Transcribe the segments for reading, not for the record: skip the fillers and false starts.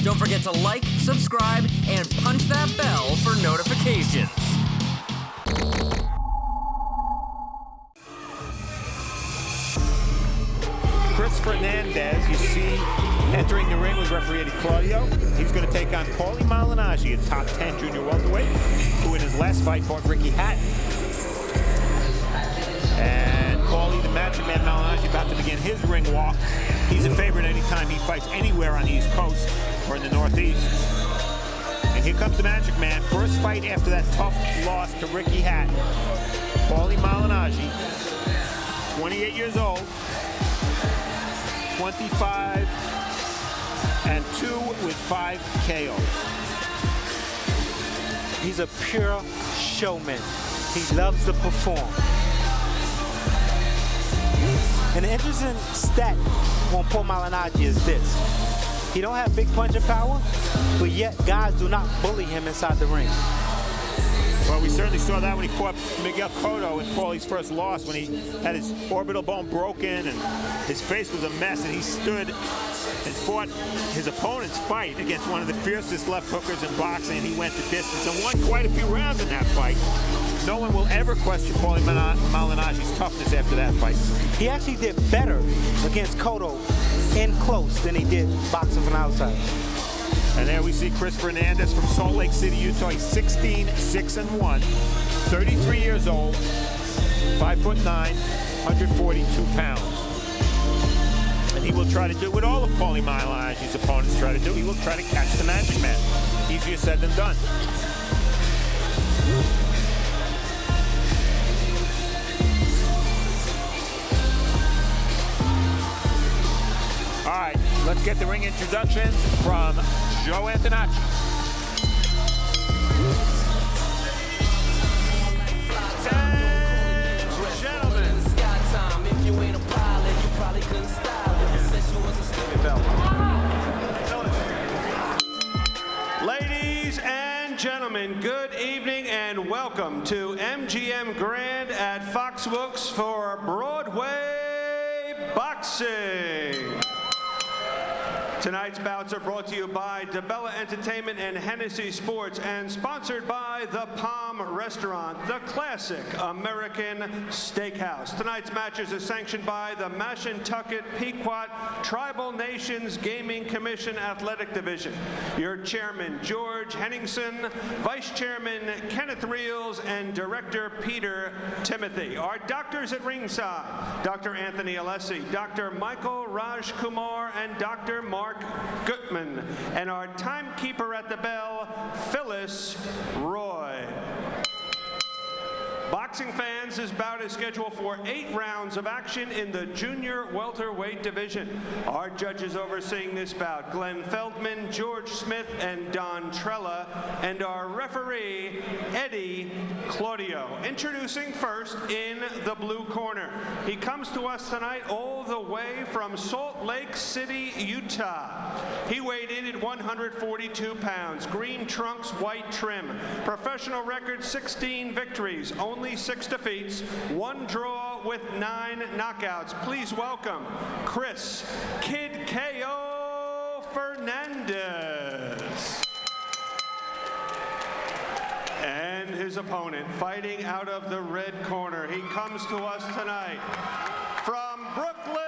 Don't forget to like, subscribe, and punch that bell for notifications. Chris Fernandez, you see, entering the ring with referee Eddie Claudio. He's going to take on Paulie Malignaggi, a top 10 junior welterweight, who in his last fight fought Ricky Hatton. And Paulie, the Magic Man Malignaggi, about to begin his ring walk. He's a favorite anytime he fights anywhere on the East Coast or in the Northeast. And here comes the Magic Man. First fight after that tough loss to Ricky Hatton. Paulie Malignaggi, 28 years old. 25 and 2 with 5 KOs. He's a pure showman. He loves to perform. An interesting stat on Paulie Malignaggi is this. He don't have big punching power, but yet guys do not bully him inside the ring. Well, we certainly saw that when he fought Miguel Cotto in Paulie's first loss, when he had his orbital bone broken and his face was a mess, and he stood and fought his opponent's fight against one of the fiercest left hookers in boxing, and he went the distance and won quite a few rounds in that fight. No one will ever question Paulie Malignaggi's toughness after that fight. He actually did better against Cotto in close than he did boxing from outside. And there we see Chris Fernandez from Salt Lake City, Utah. He's 16, 6-1, 33 years old, 5'9", 142 pounds. And he will try to do what all of Paulie Malignaggi's opponents try to do. He will try to catch the Magic Man. Easier said than done. All right, let's get the ring introductions from Joe Antonacci. Gentlemen, if you ain't a pilot, you probably couldn't style it. Unless you was a stupid belt. Ladies and gentlemen, good evening and welcome to MGM Grand at Foxbooks for Broadway Boxing. Tonight's bouts are brought to you by DIBELLA Entertainment and Hennessy Sports and sponsored by the Palm Restaurant, the classic American steakhouse. Tonight's matches are sanctioned by the Mashantucket Pequot Tribal Nations Gaming Commission Athletic Division. Your chairman, George Henningsen, vice chairman, Kenneth Reels, and director, Peter Timothy. Our doctors at ringside, Dr. Anthony Alessi, Dr. Michael Raj Kumar, and Dr. Mark Gutman, and our timekeeper at the bell, Phyllis Roy. Boxing fans, this bout is scheduled for 8 rounds of action in the junior welterweight division. Our judges overseeing this bout, Glenn Feldman, George Smith, and Don Trella, and our referee, Eddie Claudio. Introducing first in the blue corner. He comes to us tonight all the way from Salt Lake City, Utah. He weighed in at 142 pounds, green trunks, white trim. Professional record, 16 victories, only 6 defeats, 1 draw with 9 knockouts. Please welcome Chris Kid Kayo Fernandez. And his opponent fighting out of the red corner. He comes to us tonight from Brooklyn,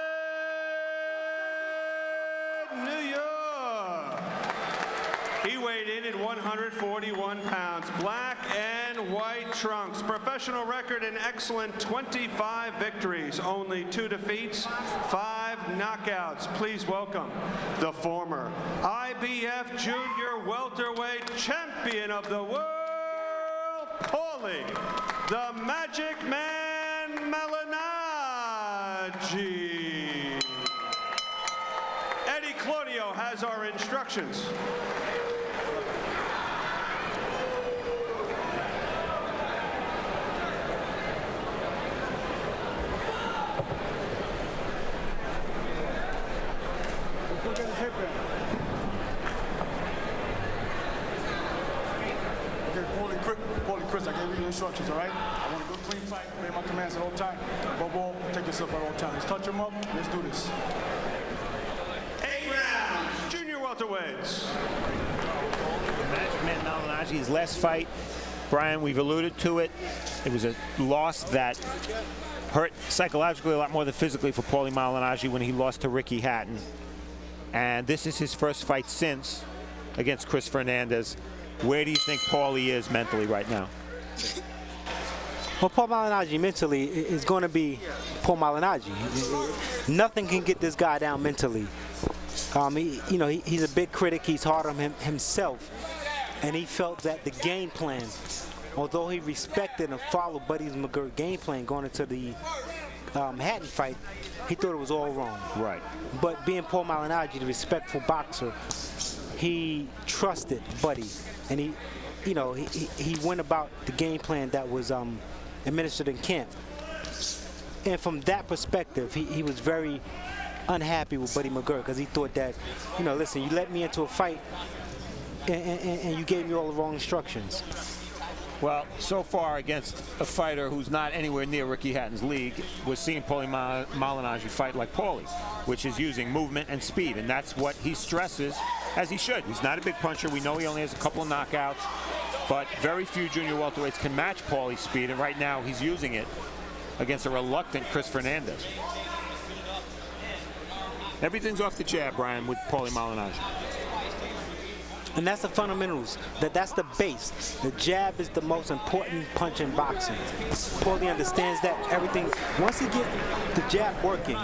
New York. He weighed in at 141 pounds, black and white trunks. Professional record, an excellent 25 victories, only 2 defeats, 5 knockouts. Please welcome the former IBF Junior Welterweight Champion of the World, Paulie, the Magic Man Malignaggi. Eddie Claudio has our instructions. Paulie, Chris, I gave you the instructions, all right? I want a good, clean fight. Obey my commands at all times. Above all, protect yourself at all times. Touch him up. Let's do this. 8 rounds. Junior welterweight. welterweights. Magic Man Malignaggi, his last fight, Brian, we've alluded to it. It was a loss that hurt psychologically a lot more than physically for Paulie Malignaggi when he lost to Ricky Hatton. And this is his first fight since against Chris Fernandez. Where do you think Paulie is mentally right now? Well, Paul Malignaggi mentally is going to be Paul Malignaggi. Nothing can get this guy down mentally. He's a big critic. He's hard on himself. And he felt that the game plan, although he respected and followed Buddy McGirt's game plan going into the Hatton fight, he thought it was all wrong. Right. But being Paul Malignaggi, the respectful boxer, he trusted Buddy. And he went about the game plan that was administered in camp. And from that perspective, he was very unhappy with Buddy McGirt because he thought that, listen, you let me into a fight and you gave me all the wrong instructions. Well, so far against a fighter who's not anywhere near Ricky Hatton's league, we're seeing Paulie Malignaggi fight like Paulie, which is using movement and speed, and that's what he stresses, as he should. He's not a big puncher. We know he only has a couple of knockouts, but very few junior welterweights can match Paulie's speed, and right now he's using it against a reluctant Chris Fernandez. Everything's off the jab, Brian, with Paulie Malignaggi. And that's the fundamentals. That's the base. The jab is the most important punch in boxing. Paulie understands that everything. Once he gets the jab working,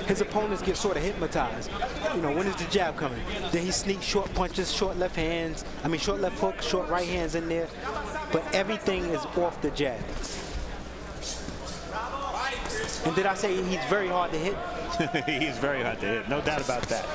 his opponents get sort of hypnotized. When is the jab coming? Then he sneaks short punches, short left hooks, short right hands in there. But everything is off the jab. And did I say he's very hard to hit? He is very hard to hit, no doubt about that.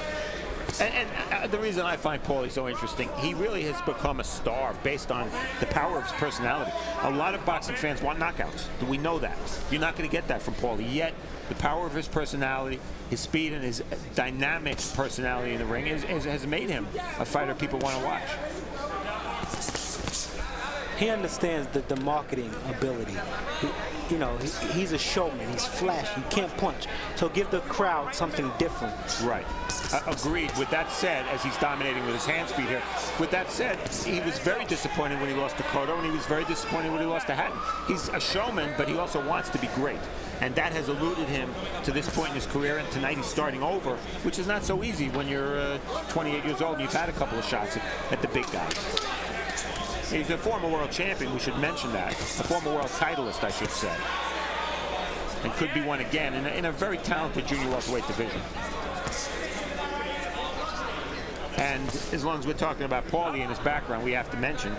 And the reason I find Paulie so interesting, he really has become a star based on the power of his personality. A lot of boxing fans want knockouts. We know that. You're not going to get that from Paulie. Yet, the power of his personality, his speed, and his dynamic personality in the ring has made him a fighter people want to watch. He understands the marketing ability. He's a showman. He's flashy. He can't punch. So give the crowd something different. Right. Agreed. With that said, as he's dominating with his hand speed here, with that said, he was very disappointed when he lost to Cotto, and he was very disappointed when he lost to Hatton. He's a showman, but he also wants to be great. And that has eluded him to this point in his career, and tonight he's starting over, which is not so easy when you're 28 years old and you've had a couple of shots at the big guys. He's a former world champion, we should mention that. A former world titleist, I should say. And could be one again in a very talented junior welterweight division. And as long as we're talking about Paulie and his background, we have to mention,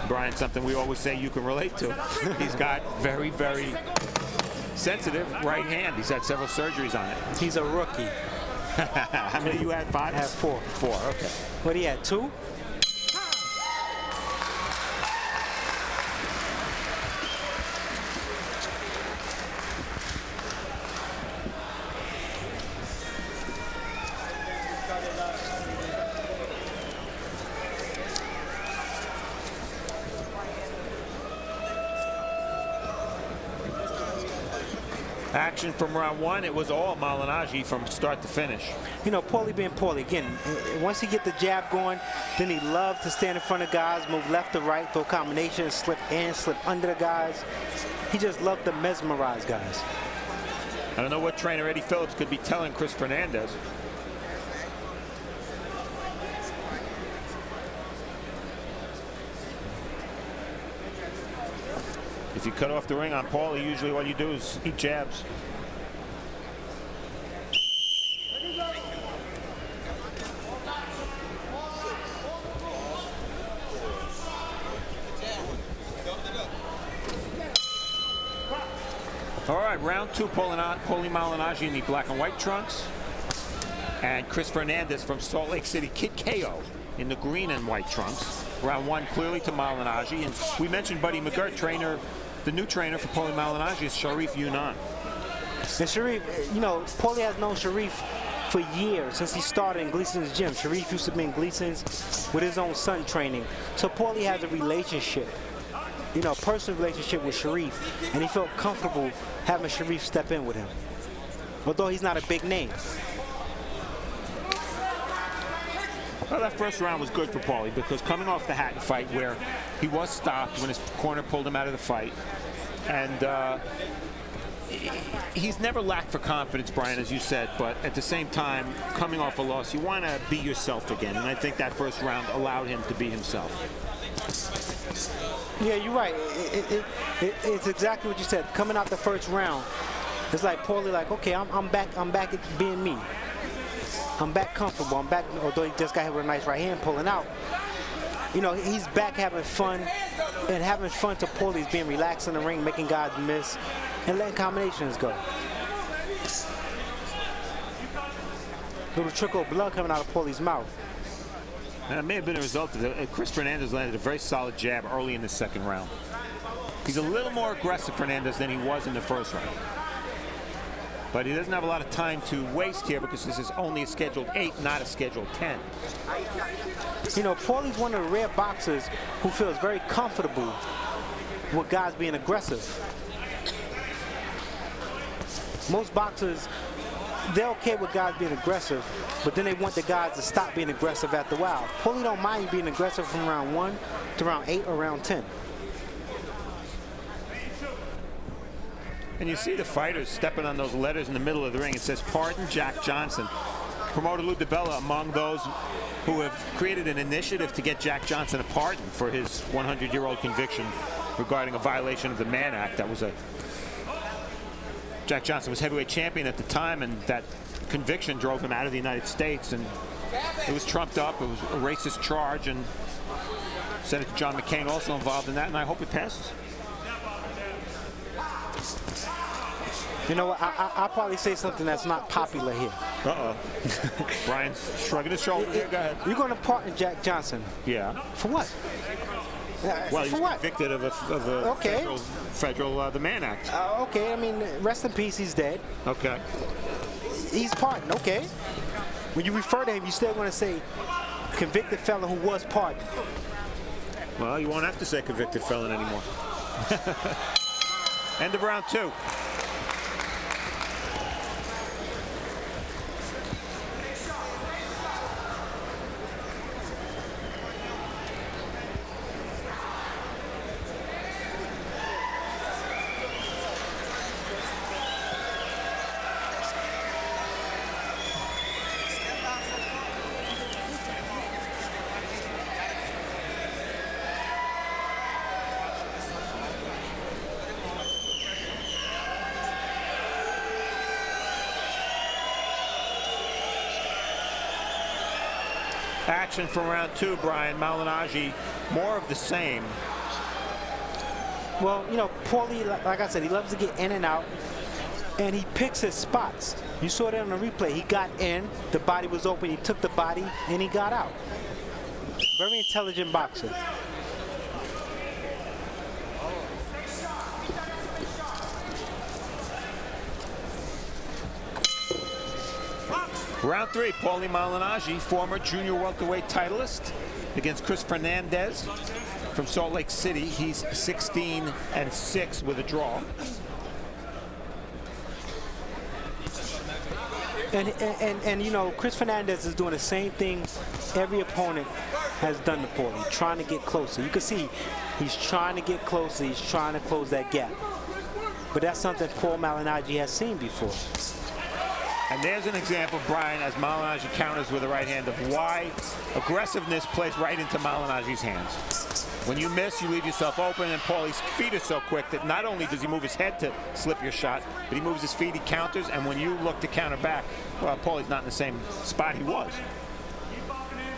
Brian, something we always say you can relate to. He's got very, very sensitive right hand. He's had several surgeries on it. He's a rookie. How many you had? 5? I have 4. 4, okay. What, he had 2? Action from round 1, it was all Malignaggi from start to finish. Paulie being Paulie, again, once he get the jab going, then he loved to stand in front of guys, move left to right, throw combinations, slip in, slip under the guys. He just loved to mesmerize guys. I don't know what trainer Eddie Phillips could be telling Chris Fernandez. If you cut off the ring on Paulie, usually what you do is eat jabs. All right, round 2, Paulie Malignaggi in the black and white trunks. And Chris Fernandez from Salt Lake City, Kid Kayo, in the green and white trunks. Round 1 clearly to Malignaggi. And we mentioned Buddy McGirt, trainer. The new trainer for Paulie Malignaggi is Sharif Yunan. And Sharif, Paulie has known Sharif for years, since he started in Gleason's gym. Sharif used to be in Gleason's with his own son training. So Paulie has a relationship, personal relationship with Sharif, and he felt comfortable having Sharif step in with him, although he's not a big name. Well, that first round was good for Paulie because coming off the Hatton fight where he was stopped when his corner pulled him out of the fight, and he's never lacked for confidence, Brian, as you said, but at the same time, coming off a loss, you want to be yourself again, and I think that first round allowed him to be himself. Yeah, you're right. It's exactly what you said. Coming out the first round, it's like Paulie, like, okay, I'm back at being me. I'm back comfortable. I'm back, although he just got hit with a nice right hand pulling out. You know, he's back having fun, and having fun to Paulie's being relaxed in the ring, making guys miss, and letting combinations go. Little trickle of blood coming out of Paulie's mouth. And it may have been a result of it. Chris Fernandez landed a very solid jab early in the second round. He's a little more aggressive, Fernandez, than he was in the first round. But he doesn't have a lot of time to waste here because this is only a scheduled 8, not a scheduled 10. You know, Paulie's one of the rare boxers who feels very comfortable with guys being aggressive. Most boxers, they're okay with guys being aggressive, but then they want the guys to stop being aggressive after a while. Paulie don't mind you being aggressive from round 1 to round 8 or round 10. And you see the fighters stepping on those letters in the middle of the ring. It says, "Pardon Jack Johnson." Promoter Lou DiBella among those who have created an initiative to get Jack Johnson a pardon for his 100-year-old conviction regarding a violation of the Mann Act. That was Jack Johnson was heavyweight champion at the time, and that conviction drove him out of the United States, and it was trumped up. It was a racist charge, and Senator John McCain also involved in that, and I hope it passes. You know what, I'll probably say something that's not popular here. Uh-oh. Brian's shrugging his shoulder here. Go ahead. You're going to pardon Jack Johnson. Yeah. For what? Well, he's for what? convicted of a Okay. federal the Mann Act. Okay, I mean, rest in peace, he's dead. Okay. He's pardoned, okay. When you refer to him, you still want to say convicted felon who was pardoned. Well, you won't have to say convicted felon anymore. End of round 2. Action from round 2, Brian. Malignaggi, more of the same. Well, you know, Paulie, like I said, he loves to get in and out, and he picks his spots. You saw that on the replay. He got in, the body was open, he took the body, and he got out. Very intelligent boxer. Round 3, Paulie Malignaggi, former junior welterweight titleist, against Chris Fernandez from Salt Lake City. He's 16-6 with a draw. And you know, Chris Fernandez is doing the same thing every opponent has done to Paulie, trying to get closer. You can see he's trying to get closer, he's trying to close that gap. But that's something Paul Malignaggi has seen before. And there's an example, Brian, as Malignaggi counters with a right hand, of why aggressiveness plays right into Malignaggi's hands. When you miss, you leave yourself open, and Paulie's feet are so quick that not only does he move his head to slip your shot, but he moves his feet, he counters, and when you look to counter back, well, Paulie's not in the same spot he was.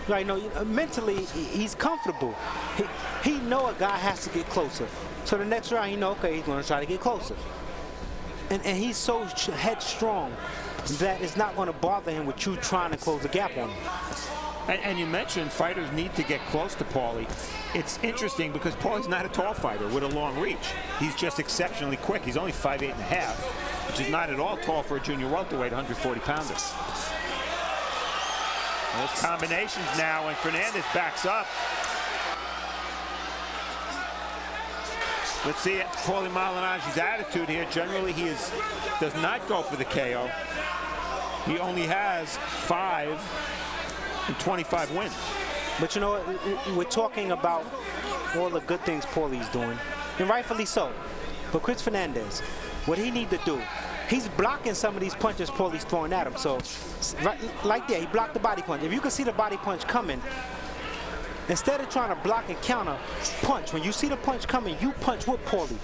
Right, no, mentally, he's comfortable. He know a guy has to get closer. So the next round, he know, okay, he's going to try to get closer. And he's so headstrong that it's not going to bother him with you trying to close the gap on him. And you mentioned fighters need to get close to Paulie. It's interesting because Paulie's not a tall fighter with a long reach. He's just exceptionally quick. He's only 5'8.5", which is not at all tall for a junior welterweight, 140-pounder. Those combinations now, and Fernandez backs up. Let's see Paulie Malignaggi's attitude here. Generally, he does not go for the KO. He only has 5 and 25 wins. But you know what? We're talking about all the good things Paulie's doing, and rightfully so. But Chris Fernandez, what he need to do, he's blocking some of these punches Paulie's throwing at him. So, right, like there, he blocked the body punch. If you can see the body punch coming, instead of trying to block and counter, punch. When you see the punch coming, you punch with Paulie.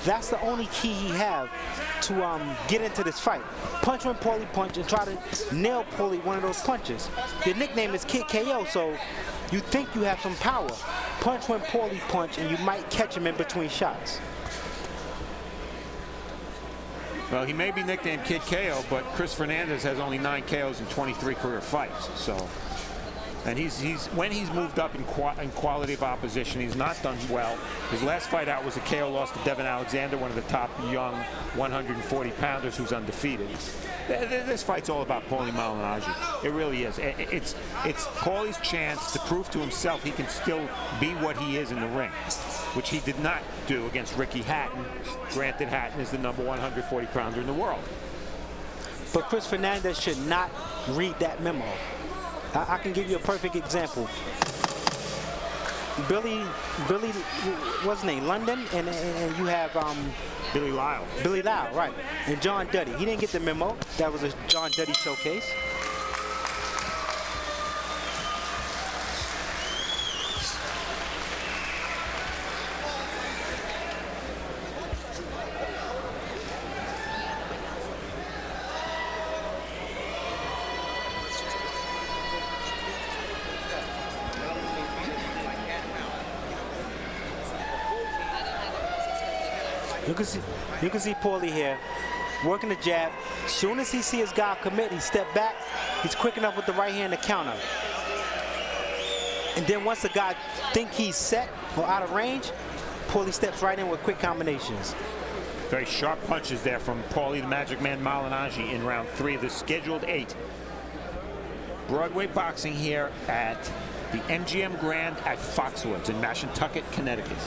That's the only key he have to get into this fight. Punch when Paulie punch and try to nail Paulie one of those punches. Your nickname is Kid Kayo, so you think you have some power. Punch when Paulie punch, and you might catch him in between shots. Well, he may be nicknamed Kid KO, but Chris Fernandez has only 9 KOs in 23 career fights. So, and when he's moved up in quality of opposition, he's not done well. His last fight out was a KO loss to Devin Alexander, one of the top young 140-pounders who's undefeated. This fight's all about Paulie Malignaggi. It really is. It's Paulie's chance to prove to himself he can still be what he is in the ring, which he did not do against Ricky Hatton. Granted, Hatton is the number 140-pounder in the world. But Chris Fernandez should not read that memo. I can give you a perfect example. Billy, what's his name? London, and you have Billy Lyle. Billy Lyle, right? And John Duddy. He didn't get the memo. That was a John Duddy showcase. You can see Paulie here working the jab. As soon as he sees his guy commit, he step back. He's quick enough with the right hand to counter. And then once the guy think he's set or out of range, Paulie steps right in with quick combinations. Very sharp punches there from Paulie the Magic Man Malignaggi in round 3 of the scheduled 8. Broadway boxing here at the MGM Grand at Foxwoods in Mashantucket, Connecticut.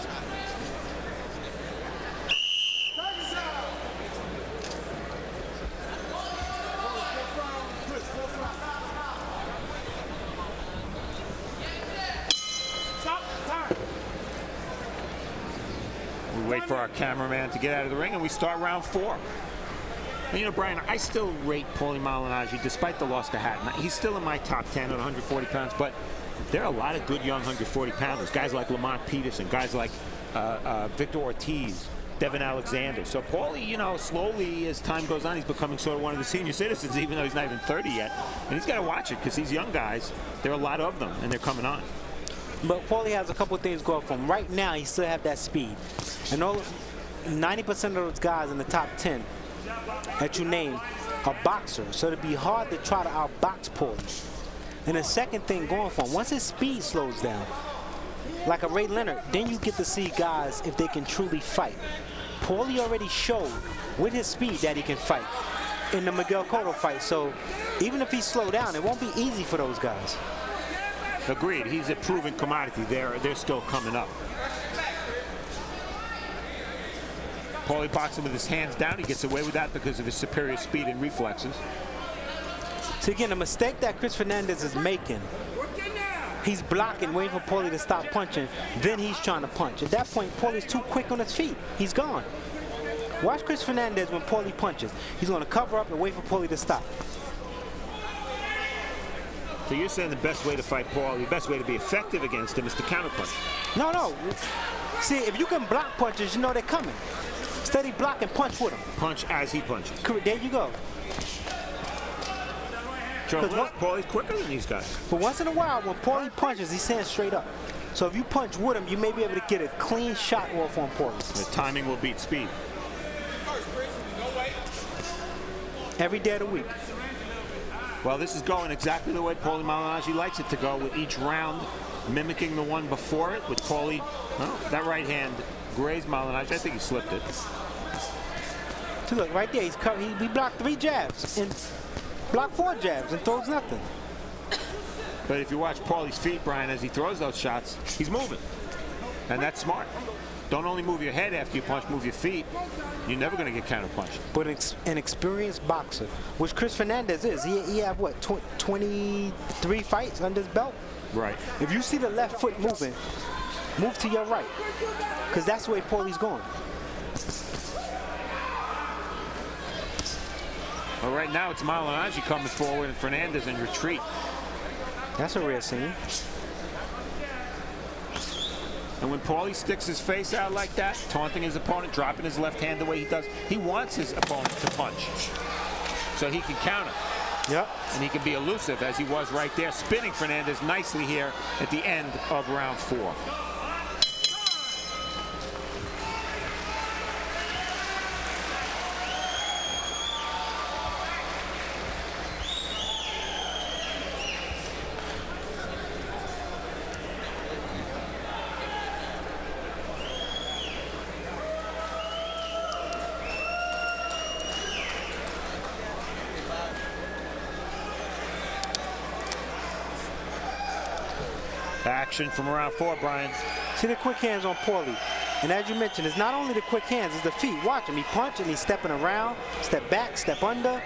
Wait for our cameraman to get out of the ring, and we start round 4. And you know, Brian, I still rate Paulie Malignaggi despite the loss to Hatton. He's still in my top 10 at 140 pounds, but there are a lot of good young 140 pounders. Guys like Lamont Peterson, guys like Victor Ortiz, Devin Alexander. So Paulie, you know, slowly as time goes on, he's becoming sort of one of the senior citizens, even though he's not even 30 yet. And he's got to watch it because these young guys, there are a lot of them, and they're coming on. But Paulie has a couple of things going for him. Right now, he still have that speed. And 90% of those guys in the top 10 that you name are boxers. So it'd be hard to try to outbox Paulie. And the second thing going for him, once his speed slows down, like a Ray Leonard, then you get to see guys if they can truly fight. Paulie already showed with his speed that he can fight in the Miguel Cotto fight. So even if he slow down, it won't be easy for those guys. Agreed. He's a proven commodity. They're still coming up. Paulie boxing with his hands down. He gets away with that because of his superior speed and reflexes. So again, the mistake that Chris Fernandez is making, he's blocking, waiting for Paulie to stop punching, then he's trying to punch. At that point, Paulie's too quick on his feet. He's gone. Watch Chris Fernandez when Paulie punches. He's going to cover up and wait for Paulie to stop. So you're saying the best way to fight Paulie, the best way to be effective against him is to counterpunch? No. See, if you can block punches, you know they're coming. Steady block and punch with him. Punch as he punches. There you go. Paulie's quicker than these guys. But once in a while, when Paulie punches, he stands straight up. So if you punch with him, you may be able to get a clean shot off on Paulie. The timing will beat speed. Every day of the week. Well, this is going exactly the way Paulie Malignaggi likes it to go, with each round mimicking the one before it, with Paulie, well, that right hand grazed Malignaggi. I think he slipped it. So look, right there, he blocked 3 jabs and blocked 4 jabs and throws nothing. But if you watch Paulie's feet, Brian, as he throws those shots, he's moving. And that's smart. Don't only move your head after you punch, move your feet. You're never going to get counter-punched. But an experienced boxer, which Chris Fernandez is. He have, what, 23 fights under his belt? Right. If you see the left foot moving, move to your right, because that's the way Paulie's going. Well, right now it's Malignaggi coming forward and Fernandez in retreat. That's a rare scene. And when Paulie sticks his face out like that, taunting his opponent, dropping his left hand the way he does, he wants his opponent to punch so he can counter. Yep. And he can be elusive, as he was right there, spinning Fernandez nicely here at the end of round 4. Action from round 4, Brian. See the quick hands on Paulie. And as you mentioned, it's not only the quick hands, it's the feet. Watch him. He punching, he's stepping around, step back, step under.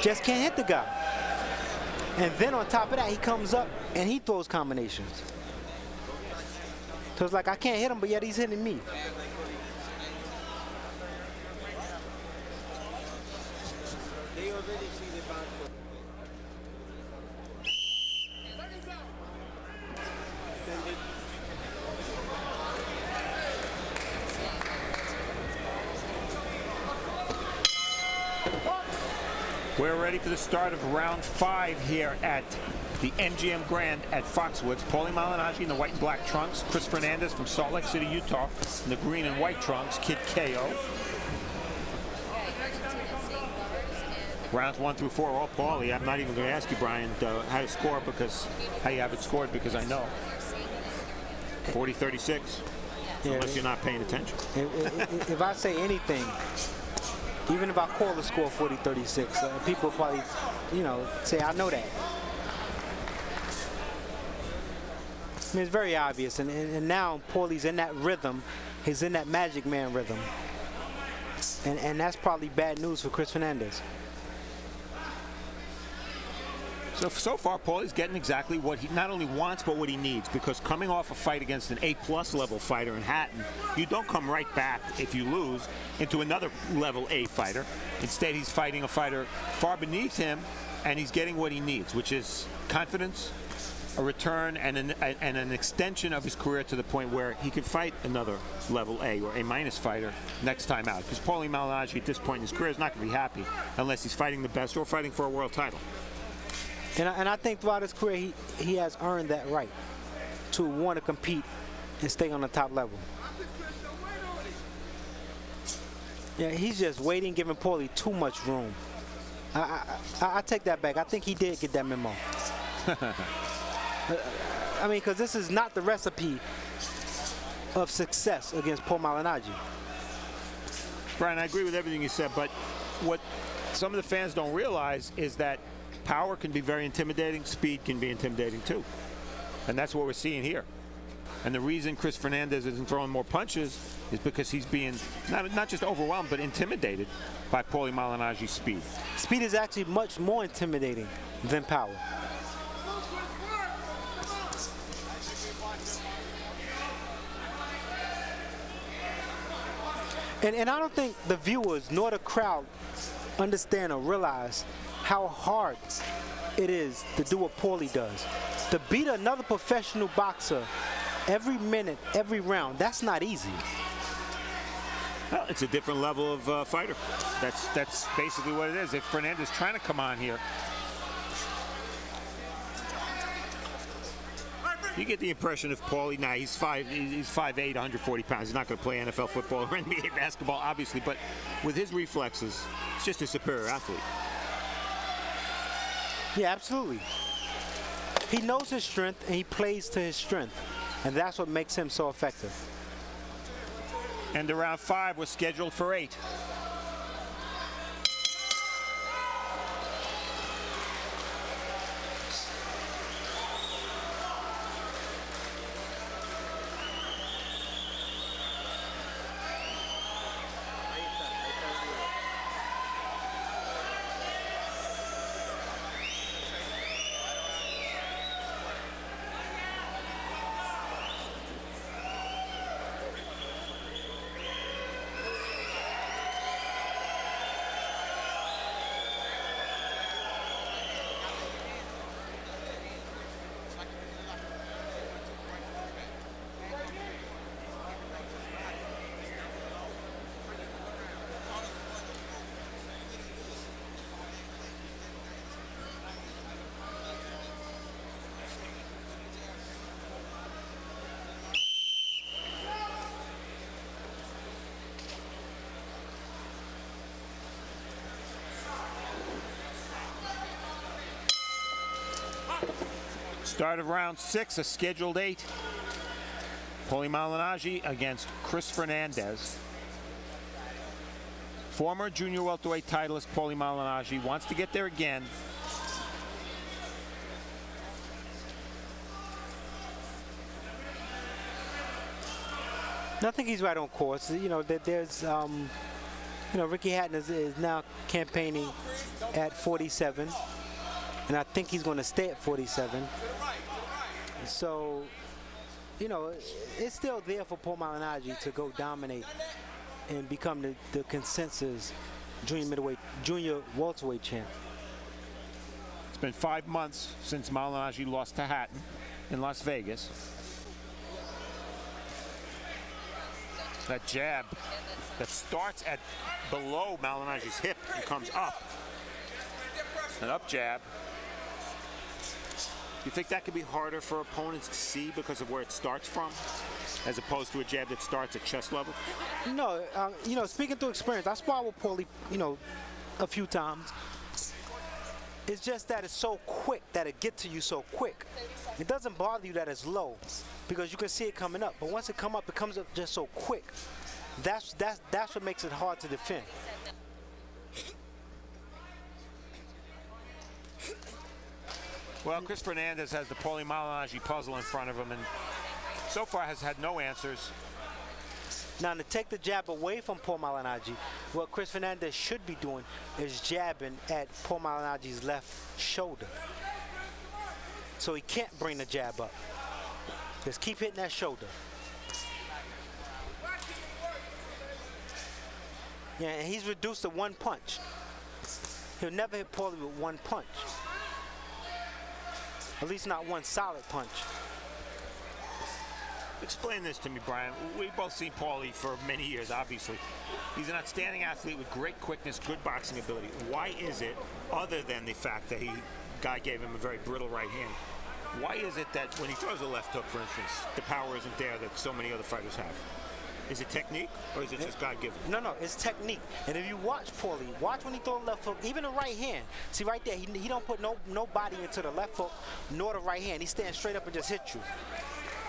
Just can't hit the guy. And then on top of that, he comes up and he throws combinations. So it's like, I can't hit him, but yet he's hitting me. We're ready for the start of round 5 here at the MGM Grand at Foxwoods. Paulie Malignaggi in the white and black trunks. Chris Fernandez from Salt Lake City, Utah in the green and white trunks. Kid Kayo. Rounds 1 through 4, all Paulie. I'm not even going to ask you, Brian, how to score because how you have it scored because I know. 40-36, Yeah, unless you're not paying attention. If I say anything, even if I call the score 40-36, people probably, say, I know that. I mean, it's very obvious, and now Paulie's in that rhythm. He's in that Magic Man rhythm. And that's probably bad news for Chris Fernandez. So far, Paulie's getting exactly what he not only wants, but what he needs. Because coming off a fight against an A+ level fighter in Hatton, you don't come right back, if you lose, into another level A fighter. Instead, he's fighting a fighter far beneath him, and he's getting what he needs, which is confidence, a return, and an extension of his career to the point where he could fight another level A or A- fighter next time out. Because Paulie Malignaggi at this point in his career is not going to be happy unless he's fighting the best or fighting for a world title. And I think throughout his career, he has earned that right to want to compete and stay on the top level. Yeah, he's just waiting, giving Paulie too much room. I take that back. I think he did get that memo. I mean, because this is not the recipe of success against Paulie Malignaggi. Brian, I agree with everything you said, but what some of the fans don't realize is that power can be very intimidating, speed can be intimidating too. And that's what we're seeing here. And the reason Chris Fernandez isn't throwing more punches is because he's being not just overwhelmed, but intimidated by Paulie Malignaggi's speed. Speed is actually much more intimidating than power. And I don't think the viewers nor the crowd understand or realize how hard it is to do what Paulie does. To beat another professional boxer every minute, every round, that's not easy. Well, it's a different level of fighter. That's basically what it is. If Fernandez trying to come on here, you get the impression of Paulie. Now he's 5'8", 140 pounds. He's not going to play NFL football or NBA basketball, obviously, but with his reflexes, he's just a superior athlete. Yeah, absolutely. He knows his strength and he plays to his strength, and that's what makes him so effective. And the round 5 was scheduled for 8. Start of round 6, a scheduled 8. Paulie Malignaggi against Chris Fernandez. Former junior welterweight titleist Paulie Malignaggi wants to get there again. I think he's right on course. You know, there's, Ricky Hatton is now campaigning at 47, and I think he's going to stay at 47. So, you know, it's still there for Paulie Malignaggi to go dominate and become the consensus junior welterweight champ. It's been 5 months since Malignaggi lost to Hatton in Las Vegas. That jab that starts at below Malignaggi's hip and comes up. An up jab. You think that could be harder for opponents to see because of where it starts from, as opposed to a jab that starts at chest level? No, speaking through experience, I sparred with Paulie, a few times. It's just that it's so quick that it gets to you so quick. It doesn't bother you that it's low because you can see it coming up. But once it comes up just so quick. That's what makes it hard to defend. Well, Chris Fernandez has the Paulie Malignaggi puzzle in front of him, and so far has had no answers. Now, to take the jab away from Paulie Malignaggi, what Chris Fernandez should be doing is jabbing at Paulie Malignaggi's left shoulder. So he can't bring the jab up. Just keep hitting that shoulder. Yeah, and he's reduced to one punch. He'll never hit Paulie with one punch. At least not one solid punch. Explain this to me, Brian. We've both seen Paulie for many years, obviously. He's an outstanding athlete with great quickness, good boxing ability. Why is it, other than the fact that guy gave him a very brittle right hand, why is it that when he throws a left hook, for instance, the power isn't there that so many other fighters have? Is it technique, or is it just God-given? No, it's technique. And if you watch Paulie, watch when he throws a left hook, even the right hand. See right there, he don't put no body into the left hook nor the right hand. He stands straight up and just hits you.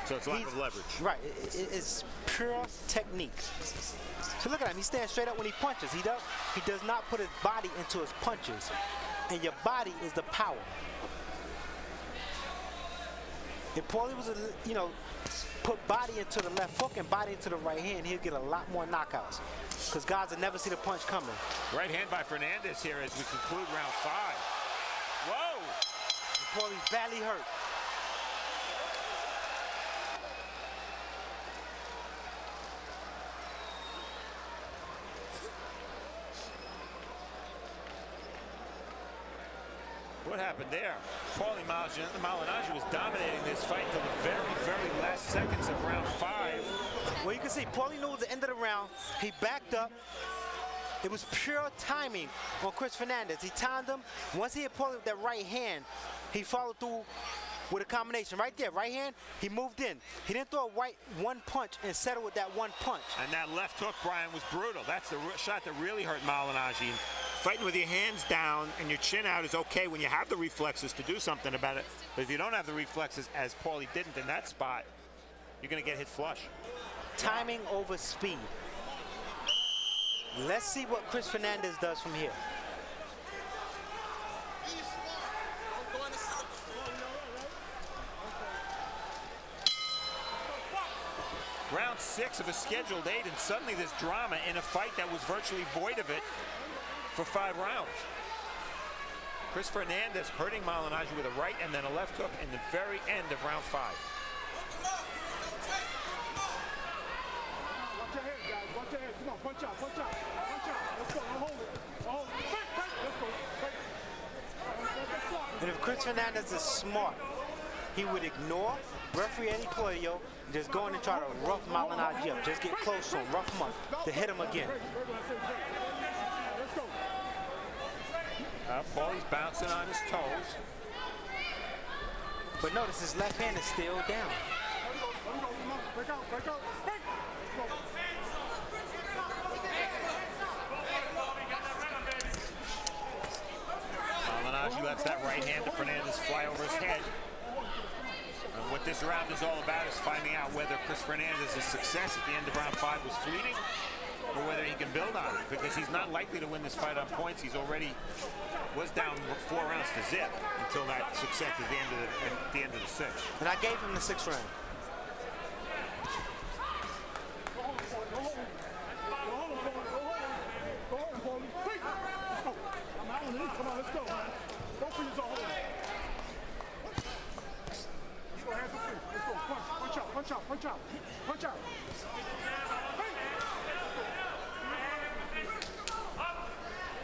So it's lack of leverage. Right, it's pure technique. So look at him, he stands straight up when he punches. He does not put his body into his punches. And your body is the power. If Paulie was, put body into the left hook and body into the right hand, he'll get a lot more knockouts. Because guys will never see the punch coming. Right hand by Fernandez here as we conclude round 5. Whoa! And Paulie's badly hurt. What happened there? Paulie Malignaggi was dominating this fight until the very, very last seconds of round 5. Well, you can see Paulie knew at the end of the round, he backed up. It was pure timing on Chris Fernandez. He timed him. Once he hit Paulie with that right hand, he followed through with a combination. Right there, right hand, he moved in. He didn't throw one punch and settle with that one punch. And that left hook, Brian, was brutal. That's the shot that really hurt Malignaggi. Fighting with your hands down and your chin out is okay when you have the reflexes to do something about it. But if you don't have the reflexes, as Paulie didn't in that spot, you're going to get hit flush. Timing over speed. Let's see what Chris Fernandez does from here. Round 6 of a scheduled 8, and suddenly there's drama in a fight that was virtually void of it for 5 rounds. Chris Fernandez hurting Malignaggi with a right and then a left hook in the very end of round 5. Watch your head, guys. Watch your head. Come on, punch out, punch out, punch out. Let's go. I'll hold it. I'll hold it. Let's go. And if Chris Fernandez is smart, he would ignore referee Eddie Kayo, just go in and try to rough Malignaggi up. Just get close to him, rough him up, to hit him again. Paulie's bouncing on his toes. But notice his left hand is still down. Break out, break out. Malignaggi lets that right hand to Fernandez fly over his head. What this round is all about is finding out whether Chris Fernandez's success at the end of round 5 was fleeting or whether he can build on it, because he's not likely to win this fight on points. He's already was down 4 rounds to zip until that success at the end of the 6th. And I gave him the 6th round. Come on, let's go. Go for your zone. Go hands are free. Let's go. Punch out, punch out, punch out, punch out.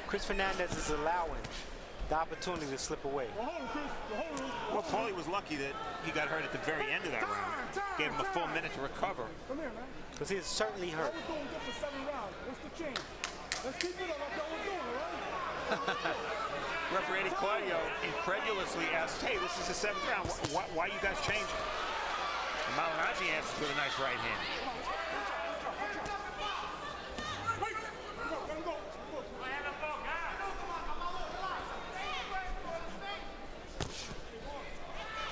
Chris Fernandez is allowing the opportunity to slip away. Well, Paulie was lucky that he got hurt at the very end of that round. Gave him a full minute to recover. Come here, man. Because he is certainly hurt. We're going good for 7 rounds. What's the change? Let's keep it up like y'all were doing, all right? Referee Kayo incredulously asked, hey, this is the 7th round. Why you guys changing? And Malignaggi answers with a nice right hand.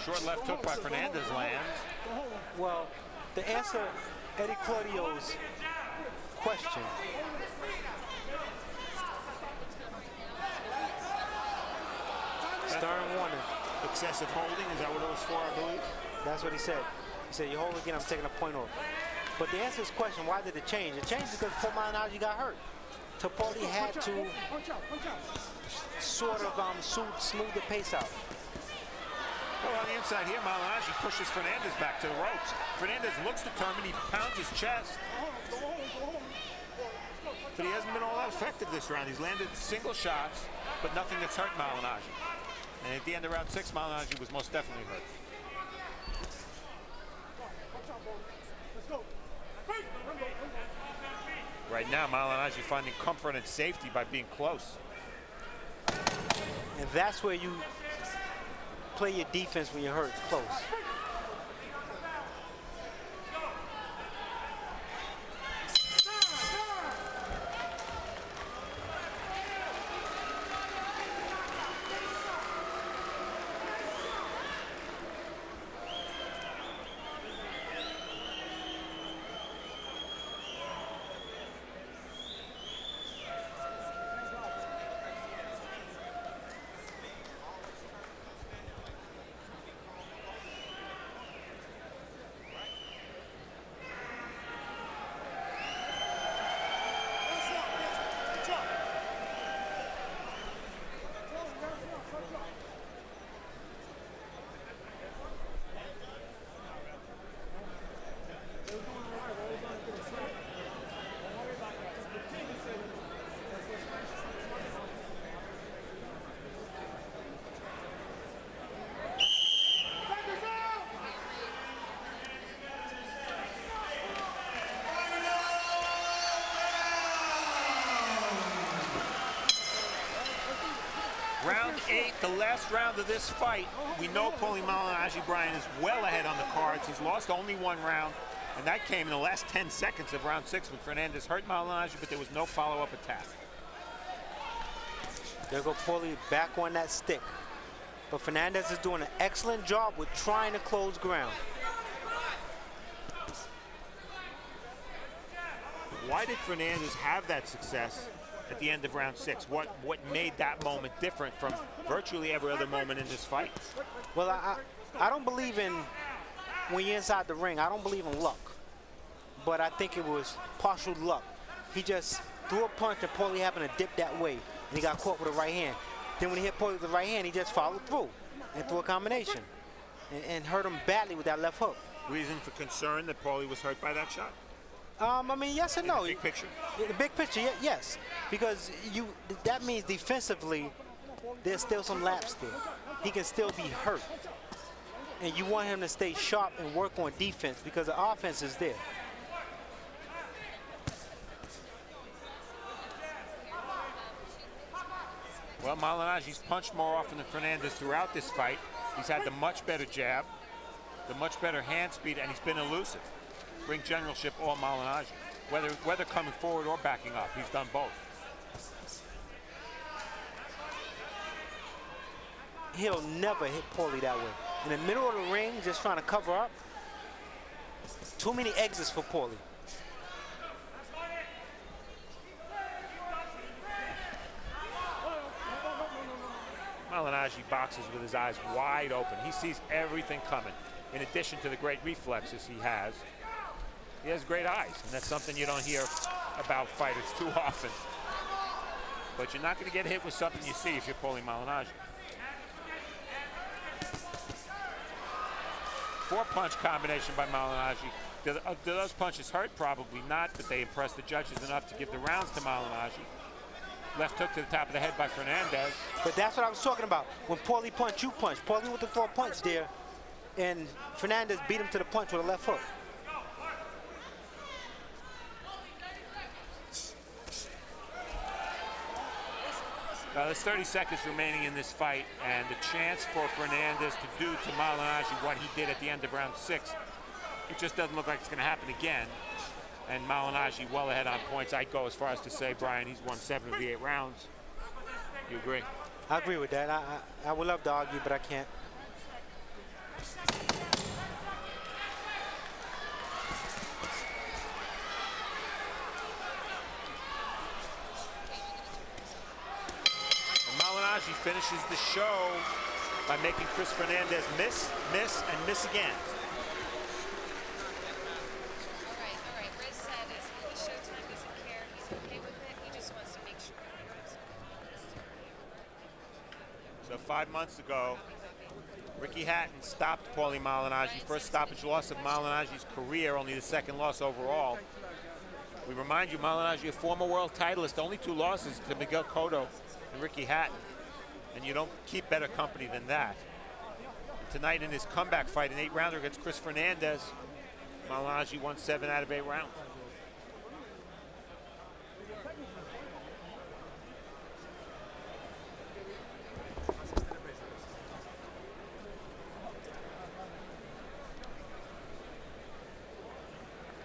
Short left hook by Fernandez lands. Well, to answer Eddie Claudio's question, stern warning. Excessive holding, is that what it was for, I believe? That's what he said. He said, you hold again, I'm taking a point off. But to answer his question, why did it change? It changed because Paulie Malignaggi got hurt. So Paulie had to sort of smooth the pace out. Well, on the inside here, Malignaggi pushes Fernandez back to the ropes. Fernandez looks determined. He pounds his chest. But he hasn't been all that effective this round. He's landed single shots, but nothing that's hurt Malignaggi. And at the end of round 6, Malignaggi was most definitely hurt. Right now, Malignaggi finding comfort and safety by being close. And that's where you play your defense when you're hurt close. Round 8, the last round of this fight. We know Paulie Malignaggi, Brian, is well ahead on the cards. He's lost only 1 round, and that came in the last 10 seconds of round 6 when Fernandez hurt Malignaggi, but there was no follow-up attack. There go Paulie back on that stick. But Fernandez is doing an excellent job with trying to close ground. Why did Fernandez have that success at the end of round 6? What made that moment different from virtually every other moment in this fight? Well, I don't believe in, when you're inside the ring, I don't believe in luck. But I think it was partial luck. He just threw a punch and Paulie happened to dip that way. And he got caught with a right hand. Then when he hit Paulie with the right hand, he just followed through and threw a combination. And hurt him badly with that left hook. Reason for concern that Paulie was hurt by that shot? I mean, yes and no. In the big picture? The big picture, yes. Because that means defensively, there's still some laps there. He can still be hurt. And you want him to stay sharp and work on defense because the offense is there. Well, Malignaggi's punched more often than Fernandez throughout this fight. He's had the much better jab, the much better hand speed, and he's been elusive. Ring generalship all Malignaggi. Whether coming forward or backing up, he's done both. He'll never hit Paulie that way. in the middle of the ring, just trying to cover up. Too many exits for Paulie. Malignaggi boxes with his eyes wide open. He sees everything coming. In addition to the great reflexes he has great eyes, and that's something you don't hear about fighters too often. But you're not going to get hit with something you see if you're Paulie Malignaggi. 4-punch combination by Malignaggi. Do those punches hurt? Probably not, but they impress the judges enough to give the rounds to Malignaggi. Left hook to the top of the head by Fernandez. But that's what I was talking about. When Paulie punch, you punch. Paulie with the 4 punch there, and Fernandez beat him to the punch with a left hook. There's 30 seconds remaining in this fight, and the chance for Fernandez to do to Malignaggi what he did at the end of round 6, it just doesn't look like it's going to happen again. And Malignaggi well ahead on points. I'd go as far as to say, Brian, he's won 7 of the 8 rounds. You agree? I agree with that. I would love to argue, but I can't. Malignaggi finishes the show by making Chris Fernandez miss, miss, and miss again. All right. Riz said the Showtime doesn't care. He's okay with it. He just wants to make sure. So 5 months ago, Ricky Hatton stopped Paulie Malignaggi. First stoppage loss of Malignaggi's career, only the 2nd loss overall. We remind you, Malignaggi, a former world titleist, only 2 losses to Miguel Cotto and Ricky Hatton. And you don't keep better company than that. And tonight in his comeback fight, an 8-rounder against Chris Fernandez, Malignaggi won 7 out of 8 rounds.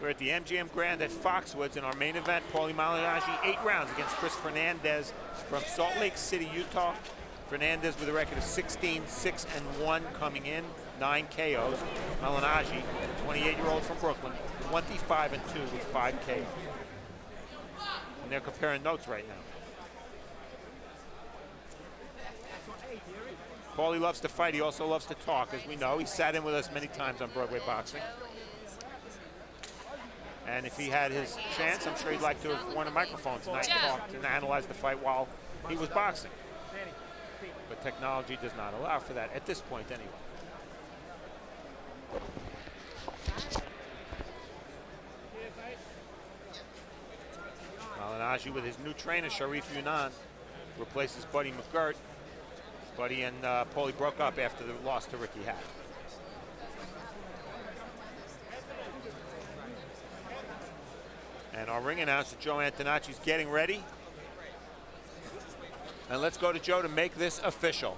We're at the MGM Grand at Foxwoods in our main event. Paulie Malignaggi, 8 rounds against Chris Fernandez from Salt Lake City, Utah. Fernandez with a record of 16-6-1 coming in, 9 KOs. Malignaggi, 28-year-old from Brooklyn, 25-2 with 5 KOs. And they're comparing notes right now. Paulie loves to fight. He also loves to talk, as we know. He sat in with us many times on Broadway Boxing. And if he had his chance, I'm sure he'd like to have worn a microphone tonight and talked and analyzed the fight while he was boxing. But technology does not allow for that at this point anyway. Malignaggi with his new trainer, Sharif Yunan, replaces Buddy McGirt. Buddy and Paulie broke up after the loss to Ricky Hatton. And our ring announcer, Joe Antonacci's getting ready. And let's go to Joe to make this official.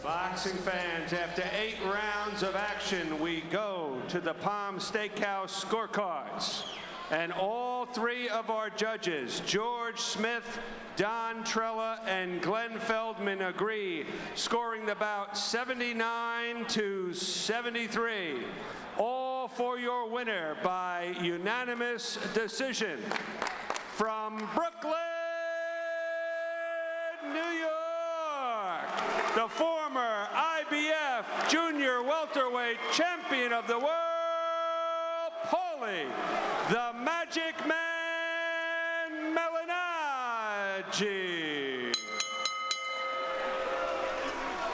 Boxing fans, after 8 rounds of action, we go to the Palm Steakhouse scorecards. And all 3 of our judges, George Smith, Don Trella, and Glenn Feldman, agree, scoring the bout 79-73. All for your winner by unanimous decision. From Brooklyn, New York, the former IBF Junior Welterweight Champion of the World, Paulie, the Magic Man Malignaggi.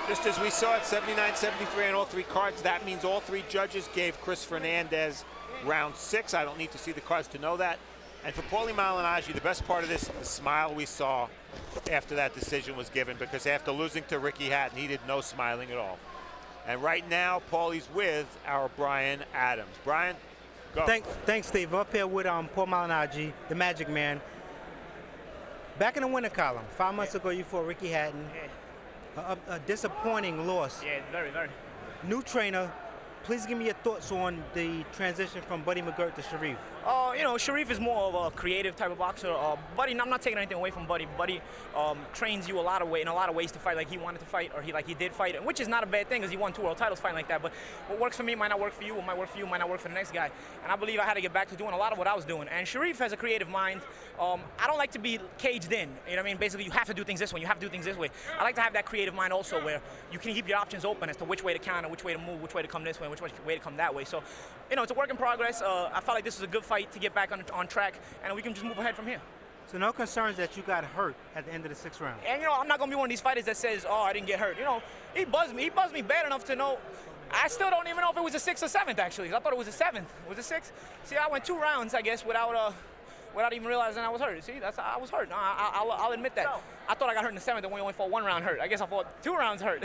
Just as we saw at 79-73 on all 3 cards, that means all 3 judges gave Chris Fernandez round 6. I don't need to see the cards to know that. And for Paulie Malignaggi, the best part of this, the smile we saw after that decision was given, because after losing to Ricky Hatton, he did no smiling at all. And right now, Paulie's with our Brian Adams. Brian, go. Thanks, Steve. Up here with Paulie Malignaggi, the Magic Man. Back in the winner column, 5 months ago, you fought Ricky Hatton. A disappointing loss. Yeah, very. New trainer, please give me your thoughts on the transition from Buddy McGirt to Sharif. You know, Sharif is more of a creative type of boxer. Buddy, I'm not taking anything away from Buddy. Buddy trains you in a lot of ways to fight like he wanted to fight, or he did fight, which is not a bad thing because he won 2 world titles fighting like that. But what works for me might not work for you. What might work for you might not work for the next guy. And I believe I had to get back to doing a lot of what I was doing. And Sharif has a creative mind. I don't like to be caged in. You know what I mean? Basically, you have to do things this way. You have to do things this way. I like to have that creative mind also, where you can keep your options open as to which way to counter, which way to move, which way to come this way, which way to come that way. So, you know, it's a work in progress. I felt like this was a good fight to get back on track, and we can just move ahead from here. So no concerns that you got hurt at the end of the 6th round? And, you know, I'm not going to be one of these fighters that says, oh, I didn't get hurt. You know, he buzzed me. He buzzed me bad enough to know. I still don't even know if it was a 6th or 7th, actually. I thought it was a 7th. Was it 6th? See, I went 2 rounds, I guess, without even realizing I was hurt. See, I was hurt. I'll admit that. I thought I got hurt in the 7th and we only fought 1 round hurt. I guess I fought 2 rounds hurt.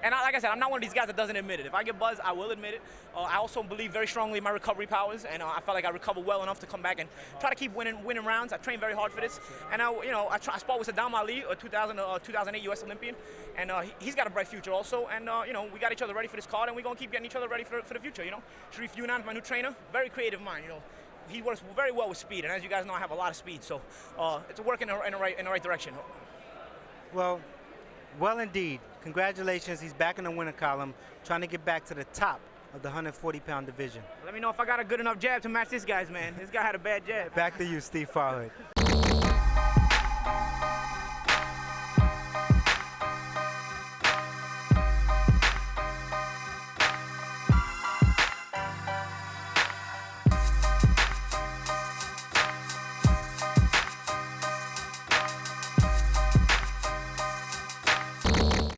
And like I said, I'm not one of these guys that doesn't admit it. If I get buzzed, I will admit it. I also believe very strongly in my recovery powers, and I felt like I recovered well enough to come back and try to keep winning rounds. I trained very hard for this, and I sparred with Saddam Ali, a 2008 U.S. Olympian, and he's got a bright future also. And you know, we got each other ready for this card, and we're gonna keep getting each other ready for the future. You know, Sharif Yunan's my new trainer, very creative mind. You know, he works very well with speed, and as you guys know, I have a lot of speed, so it's a work in the right direction. Well indeed. Congratulations. He's back in the winner column, trying to get back to the top of the 140-pound division. Let me know if I got a good enough jab to match this guy's, man. This guy had a bad jab. Back to you, Steve Farhood.